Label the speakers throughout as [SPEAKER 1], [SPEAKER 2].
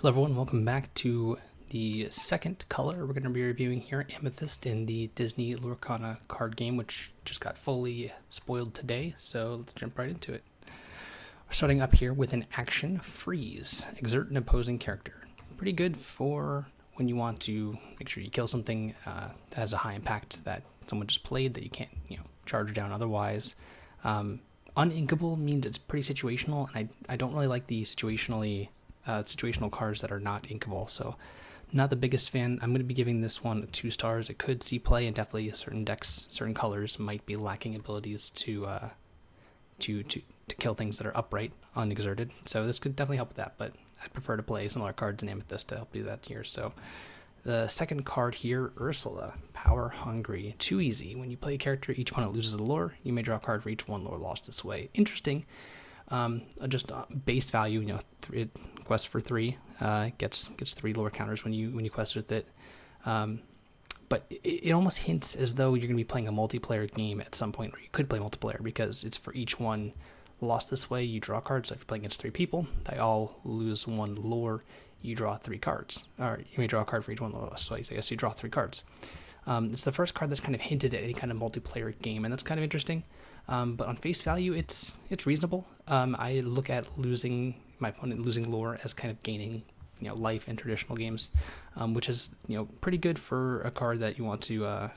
[SPEAKER 1] Hello everyone, welcome back to the second color we're going to be reviewing here, Amethyst, in the Disney Lorcana card game, which just got fully spoiled today, so let's jump right into it. We're starting up here with an action freeze. Exert an opposing character. Pretty good for when you want to make sure you kill something that has a high impact that someone just played that you can't, charge down otherwise. Unincubal means it's pretty situational, and I don't really like the situational cards that are not inkable, so not the biggest fan. I'm going to be giving this one 2 stars. It could see play, and definitely certain decks, certain colors might be lacking abilities to kill things that are upright, unexerted. So this could definitely help with that, but I'd prefer to play similar cards in Amethyst to help do that here. So the second card here, Ursula, Power Hungry. Too easy. When you play a character, each opponent loses a lore. You may draw a card for each one lore lost this way. Interesting. Just base value, it quests for 3, gets 3 lore counters when you quest with it. But it almost hints as though you're going to be playing a multiplayer game at some point, or you could play multiplayer, because it's for each one lost this way, you draw cards. So if you're playing against 3 people, they all lose 1 lore, you draw 3 cards. Or you may draw a card for each one lore lost, so I guess you draw 3 cards. It's the first card that's kind of hinted at any kind of multiplayer game, and that's kind of interesting. But on face value, it's reasonable. I look at my opponent losing lore as kind of gaining, life in traditional games, which is, pretty good for a card that you want to kind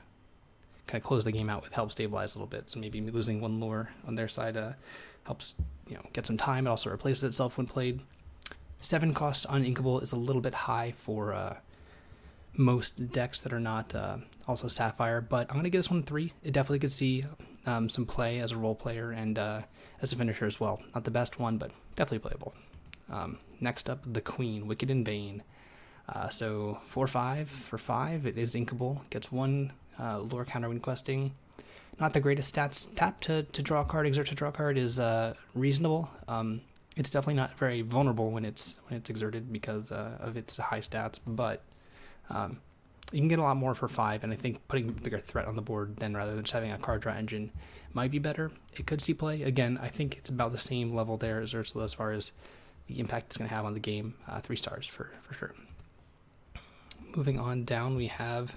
[SPEAKER 1] of close the game out with, help stabilize a little bit. So maybe losing 1 lore on their side helps, get some time. It also replaces itself when played. 7 cost on Incubal is a little bit high for most decks that are not also Sapphire, but I'm going to give this one 3. It definitely could see some play as a role player and as a finisher as well. Not the best one, but definitely playable. Next up, the Queen, Wicked and Vain. So 4/5 for 5, it is Inkable, gets 1 lore counter when questing. Not the greatest stats. Tap to draw a card, exert to draw a card is reasonable. It's definitely not very vulnerable when it's exerted because of its high stats, but you can get a lot more for 5, and I think putting a bigger threat on the board than rather than just having a card draw engine might be better. It could see play. Again, I think it's about the same level there as Ursula as far as the impact it's going to have on the game. 3 stars for sure. Moving on down, we have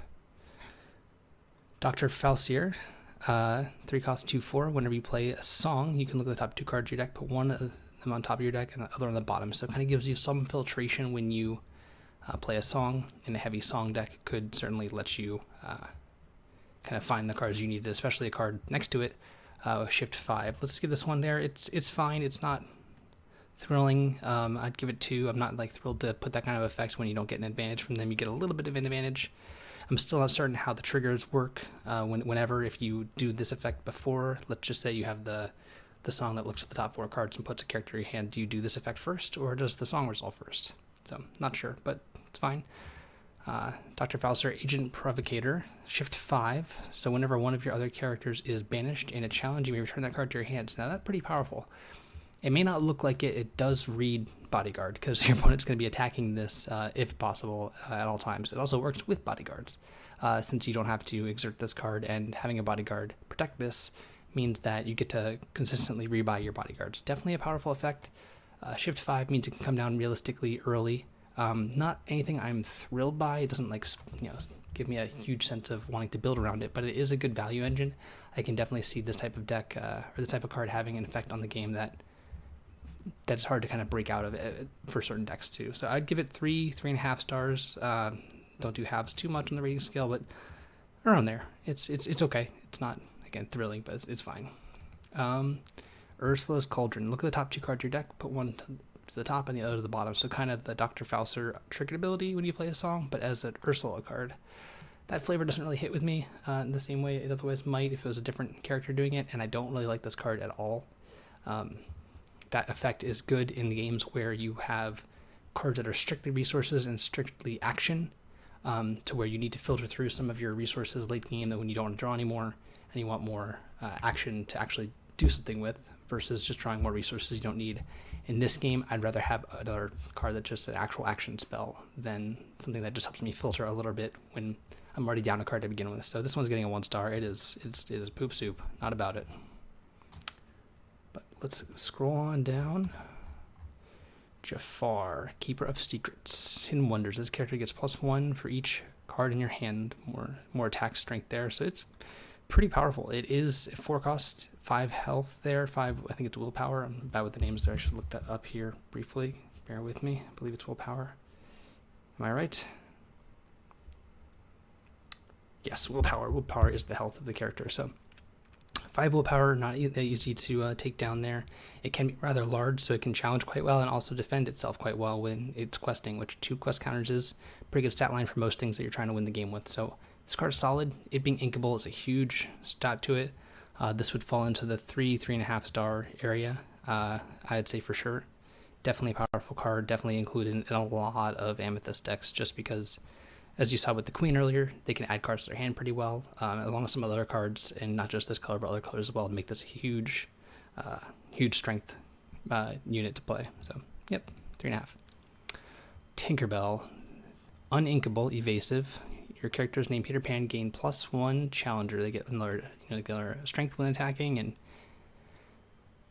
[SPEAKER 1] Dr. Felsier. 3 cost 2/4. Whenever you play a song, you can look at the top 2 cards of your deck, put one of them on top of your deck and the other on the bottom. So it kind of gives you some filtration when you play a song, and a heavy song deck could certainly let you kind of find the cards you need, especially a card next to it. Shift 5. Let's give this one there. It's fine. It's not thrilling. I'd give it 2. I'm not thrilled to put that kind of effect when you don't get an advantage from them. You get a little bit of an advantage. I'm still not certain how the triggers work. Whenever if you do this effect before, let's just say you have the song that looks at the top 4 cards and puts a character in your hand, do you do this effect first, or does the song resolve first? So, not sure, but it's fine. Dr. Felsier, Agent Provocator, Shift 5. So whenever one of your other characters is banished in a challenge, you may return that card to your hand. Now, that's pretty powerful. It may not look like it. It does read Bodyguard, because your opponent's going to be attacking this, if possible, at all times. It also works with Bodyguards, since you don't have to exert this card, and having a Bodyguard protect this means that you get to consistently rebuy your Bodyguards. Definitely a powerful effect. Shift 5 means it can come down realistically early. Not anything I'm thrilled by. It doesn't give me a huge sense of wanting to build around it, but it is a good value engine. I can definitely see this type of deck or this type of card having an effect on the game that's hard to kind of break out of it for certain decks too. So I'd give it 3.5 stars. Don't do halves too much on the rating scale, but around there. It's okay. It's not, again, thrilling, but it's fine. Ursula's Cauldron. Look at the top 2 cards of your deck. Put one to the top and the other to the bottom. So kind of the Dr. Felsier triggered ability when you play a song, but as an Ursula card. That flavor doesn't really hit with me in the same way it otherwise might if it was a different character doing it, and I don't really like this card at all. That effect is good in games where you have cards that are strictly resources and strictly action, to where you need to filter through some of your resources late game that when you don't want to draw anymore and you want more action to actually do something with versus just drawing more resources you don't need. In this game, I'd rather have another card that's just an actual action spell than something that just helps me filter a little bit when I'm already down a card to begin with. So this one's getting a 1 star. It is poop soup, not about it. But let's scroll on down Jafar, Keeper of Secrets, Hidden Wonders. This character gets +1 for each card in your hand, more attack strength there, so it's pretty powerful. It is 4 cost, 5 health there, 5, I think it's willpower. I'm bad with the names there, I should look that up here briefly. Bear with me, I believe it's willpower. Am I right? Yes, willpower. Willpower is the health of the character, so 5 willpower, not that easy to take down there. It can be rather large, so it can challenge quite well and also defend itself quite well when it's questing, which 2 quest counters is a pretty good stat line for most things that you're trying to win the game with. So this card is solid. It being Incubal is a huge stat to it. This would fall into the 3.5 star area, I'd say for sure. Definitely a powerful card, definitely included in a lot of Amethyst decks, just because, as you saw with the Queen earlier, they can add cards to their hand pretty well, along with some other cards, and not just this color, but other colors as well, to make this a huge strength unit to play. So, yep, 3.5. Tinkerbell, uninkable, evasive. Your character's named Peter Pan, gain +1 challenger. They get another, strength when attacking, and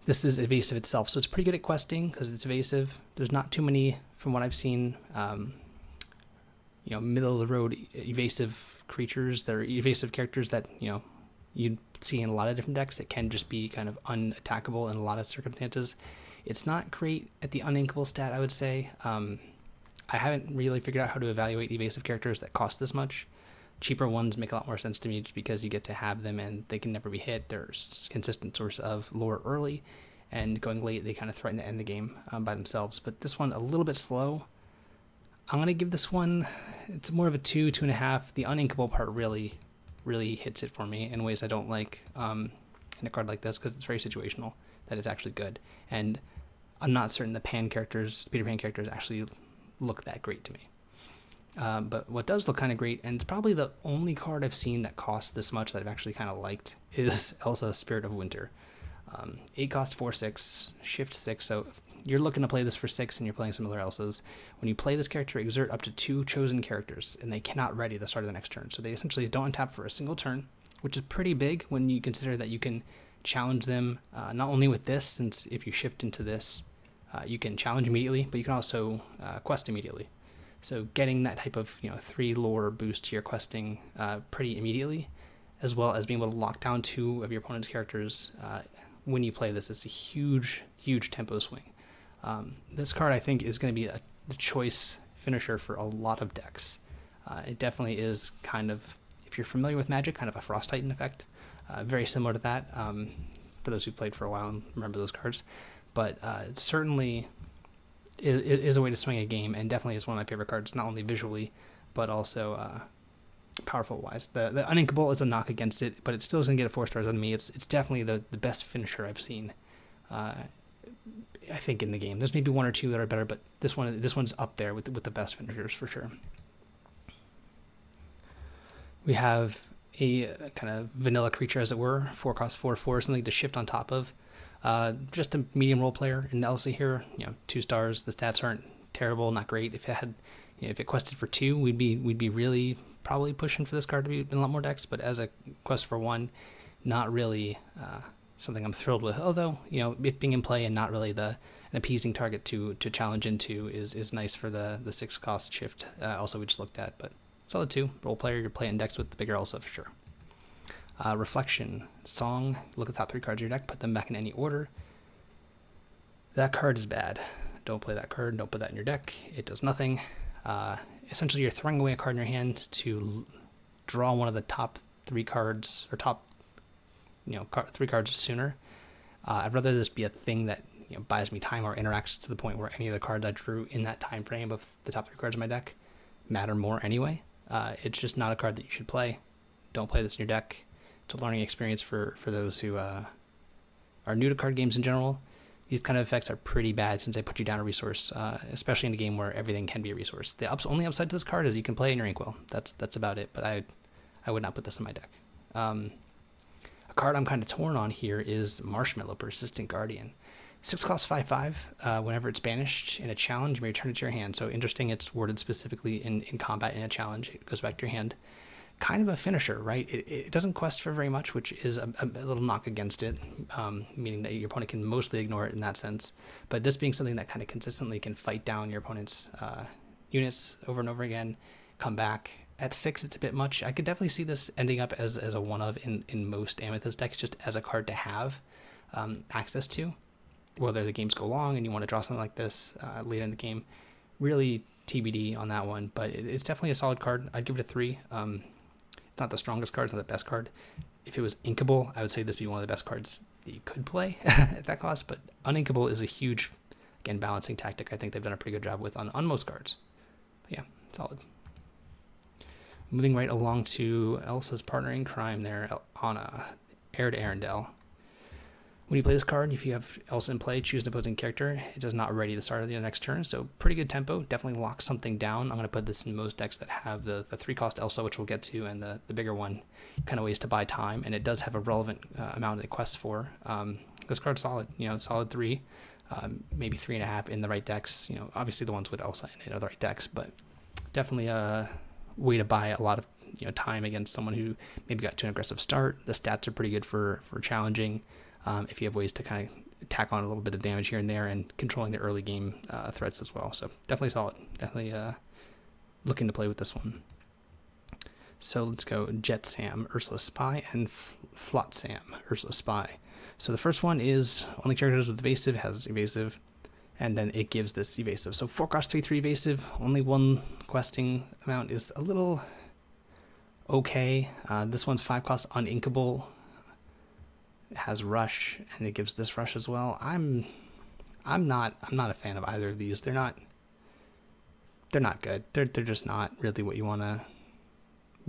[SPEAKER 1] this is evasive itself, so it's pretty good at questing because it's evasive. There's not too many, from what I've seen, middle of the road evasive creatures. They're evasive characters that you'd see in a lot of different decks that can just be kind of unattackable in a lot of circumstances. It's not great at the uninkable stat, I would say. I haven't really figured out how to evaluate evasive characters that cost this much. Cheaper ones make a lot more sense to me just because you get to have them and they can never be hit. They're a consistent source of lore early, and going late they kind of threaten to end the game by themselves. But this one a little bit slow. I'm going to give this one, it's more of a 2, 2.5. The uninkable part really hits it for me in ways I don't like in a card like this, because it's very situational, that it's actually good. And I'm not certain the Peter Pan characters actually look that great to me. But what does look kind of great, and it's probably the only card I've seen that costs this much that I've actually kind of liked, is Elsa, Spirit of Winter. 8 cost, 4/6, shift 6, so if you're looking to play this for 6 and you're playing some other Elsas, when you play this character, exert up to 2 chosen characters, and they cannot ready at the start of the next turn. So they essentially don't untap for a single turn, which is pretty big when you consider that you can challenge them, not only with this, since if you shift into this, you can challenge immediately, but you can also quest immediately. So getting that type of 3 lore boost to your questing pretty immediately, as well as being able to lock down 2 of your opponent's characters when you play this, is a huge tempo swing. This card, I think, is going to be the choice finisher for a lot of decks. It definitely is kind of, if you're familiar with Magic, kind of a Frost Titan effect, very similar to that, for those who played for a while and remember those cards. But it certainly is a way to swing a game, and definitely is one of my favorite cards, not only visually, but also powerful-wise. The uninkable is a knock against it, but it still is going to get a 4 stars out of me. It's definitely the best finisher I've seen, I think, in the game. There's maybe 1 or 2 that are better, but this one's up there with the best finishers for sure. We have a kind of vanilla creature, as it were, 4 cost, 4/4, something to shift on top of. Just a medium role player in the Elsa here, 2 stars. The stats aren't terrible, not great. If it had, if it quested for 2, we'd be really probably pushing for this card to be in a lot more decks. But as a quest for 1, not really something I'm thrilled with. Although it being in play and not really an appeasing target to challenge into is nice for the 6 cost shift. Also, we just looked at, but solid 2 role player. You're playing decks with the bigger Elsa for sure. Reflection, Song, look at the top 3 cards of your deck, put them back in any order. That card is bad. Don't play that card, don't put that in your deck. It does nothing. Essentially, you're throwing away a card in your hand to draw one of the top 3 cards, or top 3 cards sooner. I'd rather this be a thing that buys me time or interacts to the point where any of the cards I drew in that time frame of the top 3 cards of my deck matter more anyway. It's just not a card that you should play. Don't play this in your deck. It's a learning experience for those who are new to card games in general. These kind of effects are pretty bad since they put you down a resource, especially in a game where everything can be a resource. The only upside to this card is you can play in your Inkwell. That's about it, but I would not put this in my deck. A card I'm kind of torn on here is Marshmallow, Persistent Guardian. 6 costs 5/5. Whenever it's banished in a challenge, you may return it to your hand. So interesting, it's worded specifically in combat in a challenge. It goes back to your hand. kind of a finisher, right? It doesn't quest for very much, which is a little knock against it, meaning that your opponent can mostly ignore it in that sense. But this being something that kind of consistently can fight down your opponent's units over and over again, come back. At 6, it's a bit much. I could definitely see this ending up as a one-of in most Amethyst decks, just as a card to have access to. Whether the games go long and you want to draw something like this later in the game, really TBD on that one. But it's definitely a solid card. I'd give it a 3. It's not the strongest card, it's not the best card. If it was Incubal, I would say this would be one of the best cards that you could play at that cost. But Unincubal is a huge, again, balancing tactic. I think they've done a pretty good job with on most cards. But yeah, solid. Moving right along to Elsa's partner in crime there, Anna, heir to Arendelle. When you play this card, if you have Elsa in play, choose an opposing character. It does not ready the start of the next turn, so pretty good tempo. Definitely locks something down. I'm going to put this in most decks that have the 3-cost Elsa, which we'll get to, and the bigger one, kind of ways to buy time, and it does have a relevant amount it quests for. This card's solid, solid 3, maybe 3.5 in the right decks. Obviously the ones with Elsa in it are the right decks, but definitely a way to buy a lot of time against someone who maybe got to an aggressive start. The stats are pretty good for challenging. If you have ways to kind of tack on a little bit of damage here and there and controlling the early game threats as well. So definitely solid. Definitely looking to play with this one. So let's go Jet Sam, Ursula Spy, and Flot Sam, Ursula Spy. So the first one is only characters with evasive has evasive, and then it gives this evasive. So 4-cost 3/3 evasive, only 1 questing amount is a little okay. This one's 5-cost unincubal. It has rush, and it gives this rush as well. I'm not a fan of either of these. They're not good. They're just not really what you want to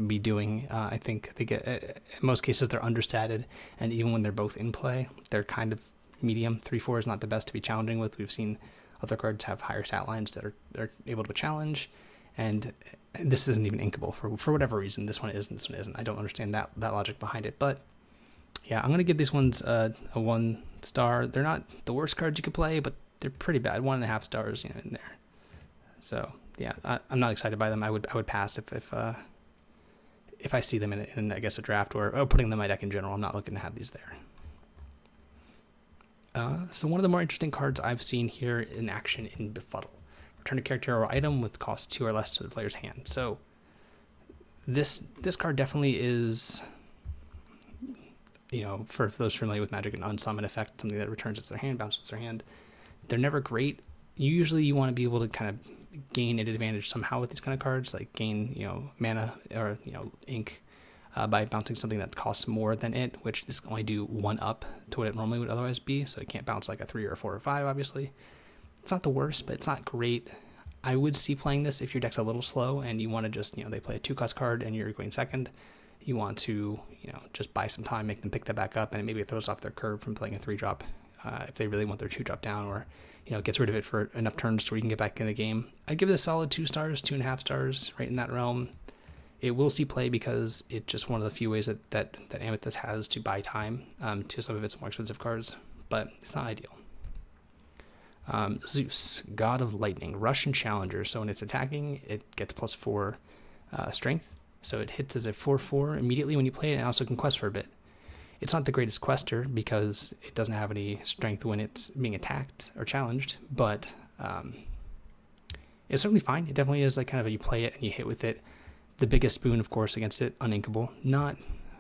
[SPEAKER 1] be doing. I think they get in most cases they're understated, and even when they're both in play, they're kind of medium. 3/4 is not the best to be challenging with. We've seen other cards have higher stat lines that are able to challenge, and this isn't even inkable for whatever reason. This one is and this one isn't. I don't understand that logic behind it, but yeah, I'm gonna give these ones a 1 star. They're not the worst cards you could play, but they're pretty bad. 1.5 stars, in there. So yeah, I'm not excited by them. I would pass if I see them in I guess a draft or putting them in my deck in general. I'm not looking to have these there. So one of the more interesting cards I've seen here in action in Befuddle. Return a character or item with cost 2 or less to the player's hand. So this card definitely is, for those familiar with Magic, an unsummon effect, something that returns it to their hand, bounces their hand. They're never great. Usually you want to be able to kind of gain an advantage somehow with these kind of cards, like gain, mana or, ink by bouncing something that costs more than it, which this can only do 1 up to what it normally would otherwise be. So it can't bounce like a 3 or a 4 or 5, obviously. It's not the worst, but it's not great. I would see playing this if your deck's a little slow and you want to just, they play a 2-cost card and you're going second. You want to, just buy some time, make them pick that back up, and maybe it throws off their curve from playing a 3-drop if they really want their 2-drop down, or, gets rid of it for enough turns to where you can get back in the game. I'd give it a solid 2 stars, 2.5 stars, right in that realm. It will see play because it's just one of the few ways that Amethyst has to buy time to some of its more expensive cards, but it's not ideal. Zeus, God of Lightning, Rush and Challenger. So when it's attacking, it gets +4 strength. So it hits as a 4/4 immediately when you play it, and also can quest for a bit. It's not the greatest quester because it doesn't have any strength when it's being attacked or challenged, but it's certainly fine. It definitely is like kind of you play it and you hit with it. The biggest boon, of course, against it, uninkable. Not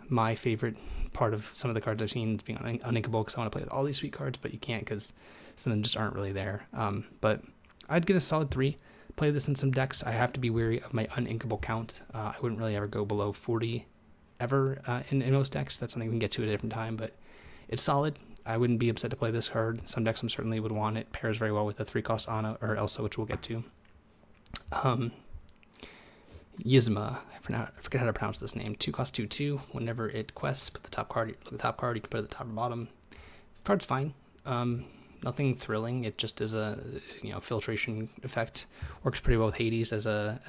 [SPEAKER 1] my favorite part of some of the cards I've seen being uninkable because I want to play with all these sweet cards, but you can't because some of them just aren't really there. But I'd give it a solid 3. Play this in some decks. I have to be wary of my uninkable count. I wouldn't really ever go below 40 ever in most decks. That's something we can get to at a different time, but it's solid. I wouldn't be upset to play this card. Some decks certainly would want it. Pairs very well with a 3-cost Anna or Elsa, which we'll get to. Yzma, I forget how to pronounce this name. 2-cost 2/2. Whenever it quests, look at the top card. You can put it at the top or bottom. Card's fine. Nothing thrilling. It just is a filtration effect. Works pretty well with Hades as a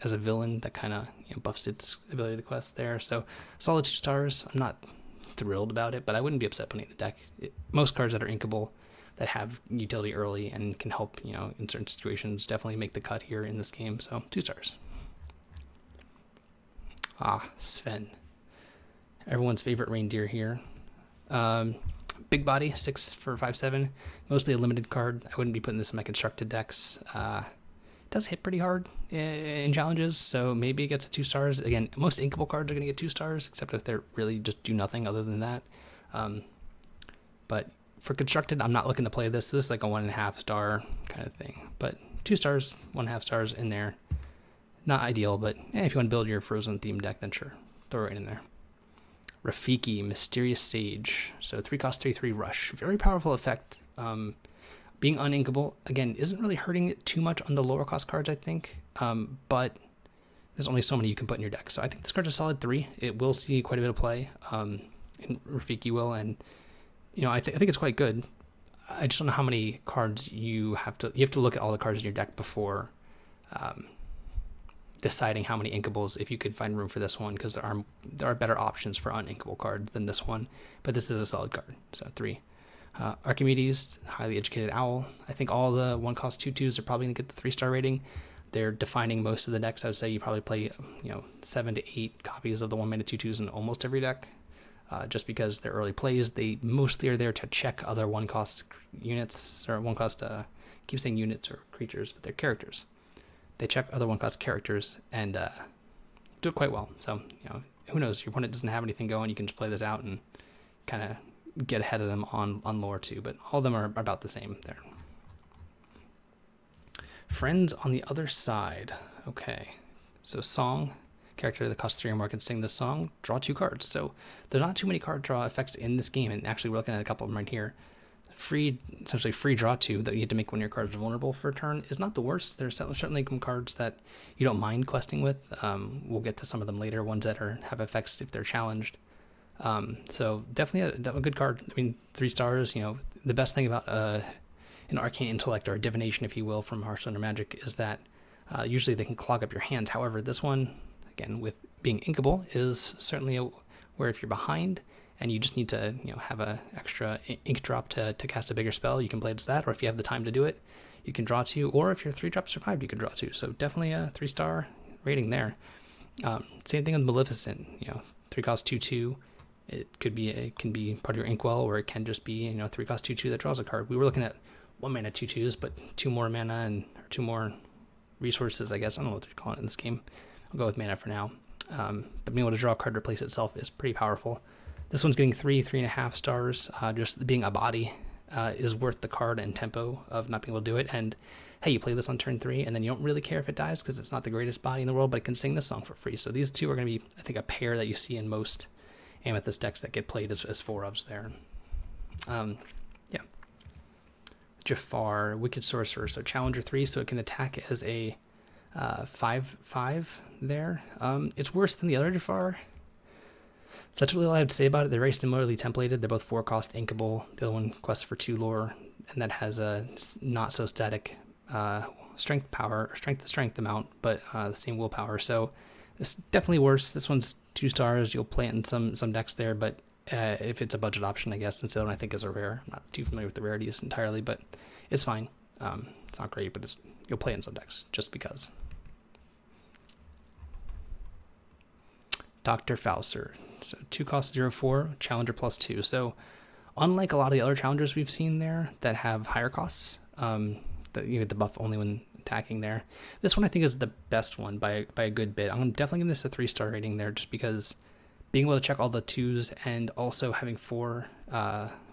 [SPEAKER 1] villain that kind of buffs its ability to quest there. So solid 2 stars. I'm not thrilled about it, but I wouldn't be upset putting it in the deck. Most cards that are inkable that have utility early and can help in certain situations definitely make the cut here in this game. So 2 stars. Ah, Sven. Everyone's favorite reindeer here. Big body, 6 for 5/7. Mostly a limited card. I wouldn't be putting this in my constructed decks. It does hit pretty hard in challenges, so maybe it gets a 2 stars. Again, most Incubal cards are going to get 2 stars, except if they're really just do nothing other than that. But for constructed, I'm not looking to play this. This is like a 1.5 star kind of thing. But 2 stars, 1.5 stars in there. Not ideal, but if you want to build your Frozen themed deck, then sure, throw it in there. Rafiki, Mysterious Sage. So 3 cost 3/3 rush. Very powerful effect. Being uninkable, again, isn't really hurting it too much on the lower cost cards, I think. But there's only so many you can put in your deck. So I think this card's a solid 3. It will see quite a bit of play. And Rafiki will, and I think it's quite good. I just don't know how many cards you have to look at all the cards in your deck before deciding how many inkables, if you could find room for this one, because there are better options for uninkable cards than this one, but this is a solid card. So 3. Archimedes, highly educated owl. I think all the 1 cost 2/2s are probably going to get the 3-star rating. They're defining most of the decks. I would say you probably play 7 to 8 copies of the 1-mana 2/2s in almost every deck. Just because they're early plays, they mostly are there to check other 1 cost units, or 1 cost I keep saying units or creatures, but they're characters. They check other 1 cost characters and do it quite well. So who knows, your opponent doesn't have anything going, you can just play this out and kind of get ahead of them on lore too, but all of them are about the same there. Friends on the other side. Okay, so song, character that costs 3 or more can sing this song, draw 2 cards. So there's not too many card draw effects in this game, and actually we're looking at a couple of them right here. Essentially free draw 2 that you have to make when your cards are vulnerable for a turn is not the worst. There's certainly some cards that you don't mind questing with. We'll get to some of them later, ones that have effects if they're challenged. So definitely a good card. I mean, 3 stars, the best thing about an arcane intellect or a divination, if you will, from Hearthstone or Magic is that usually they can clog up your hands. However, this one, again, with being inkable, is certainly where if you're behind and you just need to have a extra ink drop to cast a bigger spell, you can play as that, or if you have the time to do it, you can draw 2, or if your 3 drop survived, you can draw 2. So definitely a 3-star rating there. Same thing with Maleficent, 3 cost 2/2. It can be part of your inkwell, or it can just be 3 cost 2/2 that draws a card. We were looking at 1 mana 2/2s, but 2 more mana or 2 more resources, I guess. I don't know what they're calling it in this game. I'll go with mana for now. But being able to draw a card to replace itself is pretty powerful. This one's getting 3.5 stars. Just being a body is worth the card and tempo of not being able to do it. And hey, you play this on turn 3, and then you don't really care if it dies because it's not the greatest body in the world, but it can sing this song for free. So these two are going to be, I think, a pair that you see in most Amethyst decks that get played as 4-ofs there. Yeah. Jafar, Wicked Sorcerer. So Challenger 3, so it can attack as a 5/5 there. It's worse than the other Jafar. That's really all I have to say about it. They're very similarly templated. They're both 4 cost inkable. The other one quests for 2 lore, and that has a not so static strength amount, but the same willpower. So it's definitely worse. This one's 2 stars. You'll play it in some decks there, but if it's a budget option, I guess, since the other one I think is a rare. I'm not too familiar with the rarities entirely, but it's fine. It's not great, but you'll play it in some decks just because. Dr. Felsier. So 2 cost 0/4, Challenger +2. So unlike a lot of the other challengers we've seen there that have higher costs, that you get the buff only when attacking there, this one I think is the best one by a good bit. I'm definitely giving this a 3-star rating there, just because being able to check all the 2s and also having 4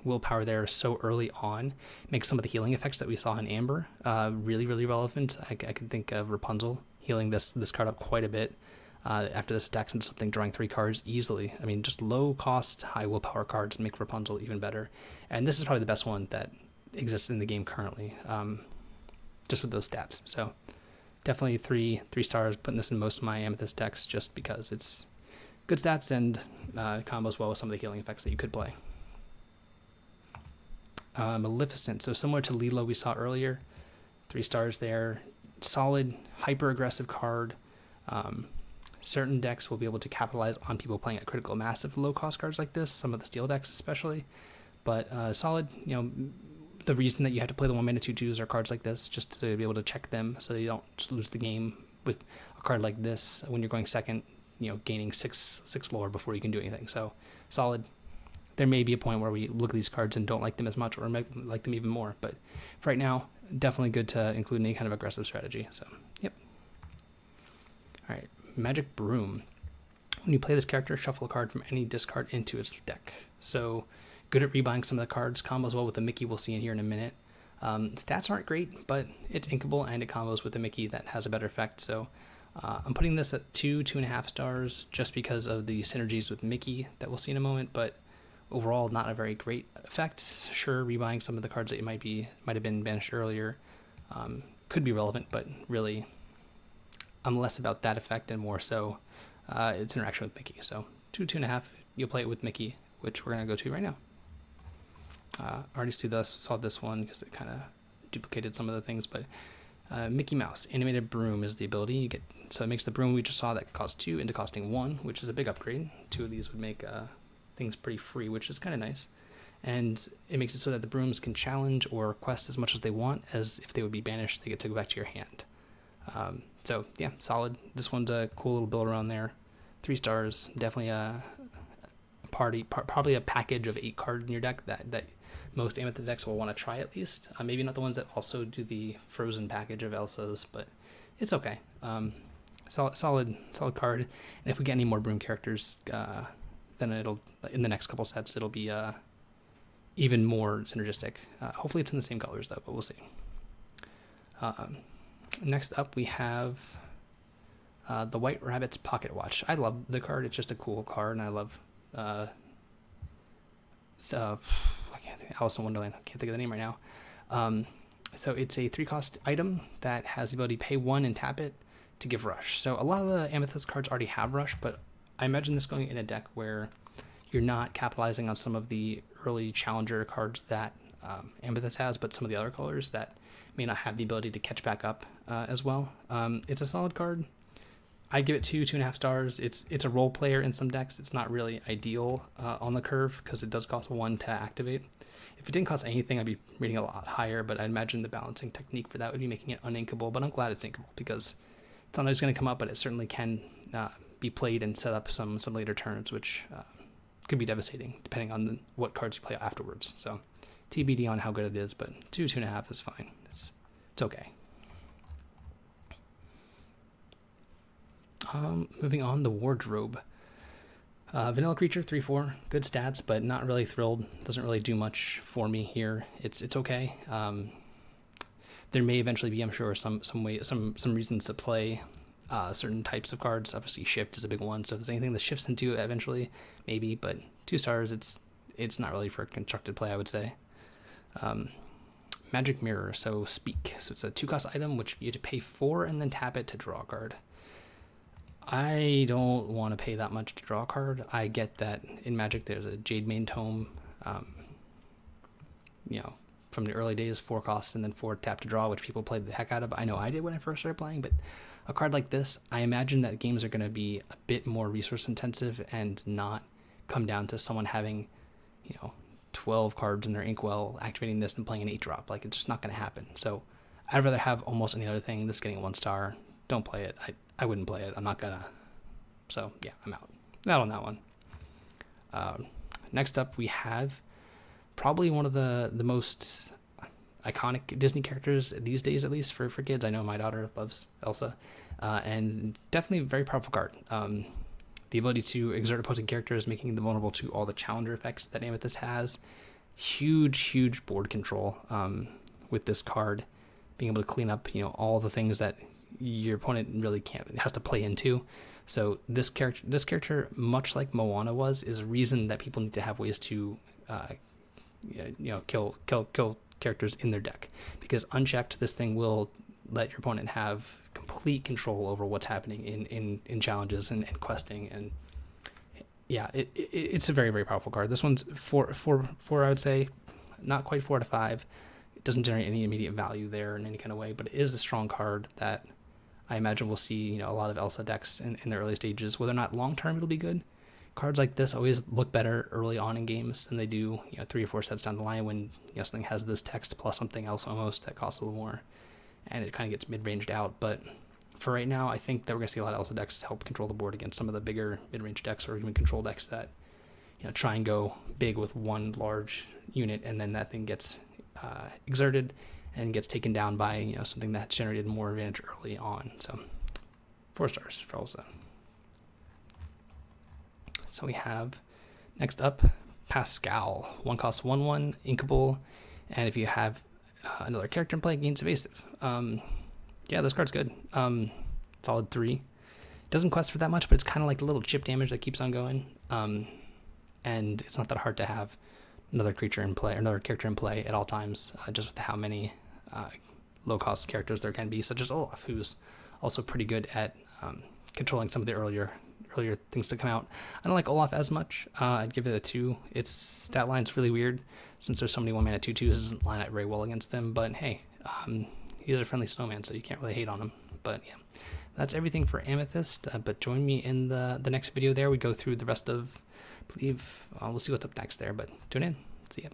[SPEAKER 1] willpower there so early on makes some of the healing effects that we saw in Amber really, really relevant. I can think of Rapunzel healing this card up quite a bit. After this attacks into something, drawing 3 cards easily. I mean, just low cost, high willpower cards make Rapunzel even better. And this is probably the best one that exists in the game currently, just with those stats. So definitely 3 stars, putting this in most of my Amethyst decks just because it's good stats and combos well with some of the healing effects that you could play. Maleficent, so similar to Lilo we saw earlier, 3 stars there. Solid, hyper-aggressive card. Certain decks will be able to capitalize on people playing at critical mass of low-cost cards like this, some of the steel decks especially. But solid, the reason that you have to play the 1-mana 2/2s are cards like this, just to be able to check them so that you don't just lose the game with a card like this when you're going second gaining six lore before you can do anything. So solid. There may be a point where we look at these cards and don't like them as much, or like them even more. But for right now, definitely good to include in any kind of aggressive strategy. So, yep. All right, Magic Broom. When you play this character, shuffle a card from any discard into its deck. So, good at rebuying some of the cards. Combos well with the Mickey we'll see in here in a minute. Stats aren't great, but it's Incubal and it combos with the Mickey that has a better effect. So, I'm putting this at 2.5 stars just because of the synergies with Mickey that we'll see in a moment, but overall, not a very great effect. Sure, rebuying some of the cards that might have been banished earlier could be relevant, but really, I'm less about that effect and more so its interaction with Mickey. So 2.5, you'll play it with Mickey, which we're gonna go to right now. Already saw this one because it kind of duplicated some of the things, but Mickey Mouse Animated Broom is the ability you get. So it makes the broom we just saw that cost 2 into costing 1, which is a big upgrade. 2 of these would make things pretty free, which is kind of nice. And it makes it so that the brooms can challenge or quest as much as they want, as if they would be banished, they get to go back to your hand. So yeah, solid. This one's a cool little build around there. 3 stars, definitely a probably a package of 8 cards in your deck that most Amethyst decks will want to try at least. Maybe not the ones that also do the frozen package of Elsa's, but it's okay. Solid card. And if we get any more broom characters, then it'll, in the next couple sets, it'll be even more synergistic. Hopefully it's in the same colors though, but we'll see. Next up we have the White Rabbit's Pocket Watch. I love the card. It's just a cool card, and I love I can't think, Alice in Wonderland. I can't think of the name right now. So it's a 3-cost item that has the ability to pay 1 and tap it to give Rush. So a lot of the Amethyst cards already have Rush, but I imagine this going in a deck where you're not capitalizing on some of the early challenger cards that Amethyst has, but some of the other colors that may not have the ability to catch back up as well. It's a solid card. I give it 2.5 stars. It's a role player in some decks. It's not really ideal on the curve because it does cost 1 to activate. If it didn't cost anything, I'd be rating a lot higher, but I'd imagine the balancing technique for that would be making it uninkable, but I'm glad it's inkable because it's not always going to come up, but it certainly can be played and set up some later turns, which could be devastating depending on what cards you play afterwards. So TBD on how good it is, but 2.5 is fine. It's okay. Moving on, the Wardrobe. Vanilla creature, 3/4, good stats, but not really thrilled. Doesn't really do much for me here. It's okay. There may eventually be, I'm sure, some reasons to play certain types of cards. Obviously, shift is a big one. So if there's anything that shifts into it eventually, maybe. But 2 stars, it's not really for constructed play, I would say. Magic Mirror, so Speak. So it's a 2-cost item which you have to pay 4 and then tap it to draw a card. I don't want to pay that much to draw a card. I get that in Magic there's a Jade Mane Tome, from the early days, 4 costs and then 4 tap to draw, which people played the heck out of. I know I did when I first started playing, but a card like this, I imagine that games are going to be a bit more resource intensive and not come down to someone having, 12 cards in their Inkwell, activating this and playing an 8-drop. Like, it's just not going to happen. So I'd rather have almost any other thing. This getting a 1 star. Don't play it. I wouldn't play it. I'm not gonna. So yeah, I'm out. Not on that one. Next up, we have probably one of the most iconic Disney characters these days, at least for kids. I know my daughter loves Elsa, and definitely a very powerful card. The ability to exert opposing characters, making them vulnerable to all the challenger effects that Amethyst has. Huge board control with this card. Being able to clean up, all the things that your opponent really has to play into. So this character, much like Moana was, is a reason that people need to have ways to, kill characters in their deck. Because unchecked, this thing will let your opponent have complete control over what's happening in challenges and questing. And yeah, it's a very, very powerful card. This one's four, I would say, not quite 4 out of 5. It doesn't generate any immediate value there in any kind of way, but it is a strong card that I imagine we'll see, a lot of Elsa decks in the early stages. Whether or not long-term it'll be good, cards like this always look better early on in games than they do, 3 or 4 sets down the line when something has this text plus something else almost that costs a little more, and it kind of gets mid-ranged out. But for right now, I think that we're going to see a lot of Elsa decks to help control the board against some of the bigger mid-range decks or even control decks that, you know, try and go big with one large unit, and then that thing gets exerted and gets taken down by, you know, something that's generated more advantage early on. So 4 stars for Elsa. So we have next up Pascal. 1 cost 1/1, Incubal, and if you have another character in play, gains evasive. Yeah, this card's good. Solid 3. Doesn't quest for that much, but it's kind of like the little chip damage that keeps on going. And it's not that hard to have another creature in play, or another character in play at all times, just with how many low-cost characters there can be, such as Olaf, who's also pretty good at controlling some of the earlier things to come out. I don't like Olaf as much. I'd give it a 2. Its stat line's really weird, since there's so many 1-mana 2/2s, it doesn't line up very well against them, but hey, he's a friendly snowman, so you can't really hate on him. But yeah, that's everything for Amethyst, but join me in the next video there. We go through the rest of, I believe, we'll see what's up next there, but tune in. See ya.